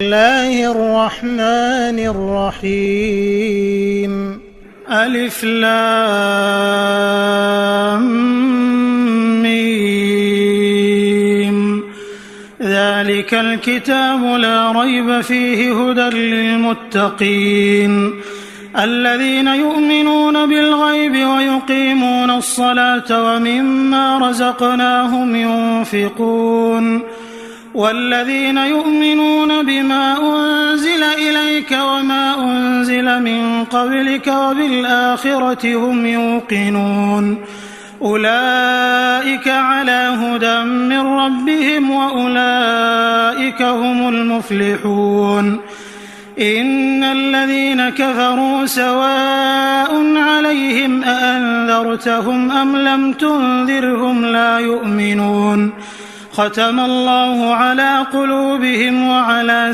الله الرحمن الرحيم ألف لام ميم ذلك الكتاب لا ريب فيه هدى للمتقين الذين يؤمنون بالغيب ويقيمون الصلاة ومما رزقناهم ينفقون والذين يؤمنون بما أنزل إليك وما أنزل من قبلك وبالآخرة هم يوقنون أولئك على هدى من ربهم وأولئك هم المفلحون إن الذين كفروا سواء عليهم أأنذرتهم أم لم تنذرهم لا يؤمنون ختم الله على قلوبهم وعلى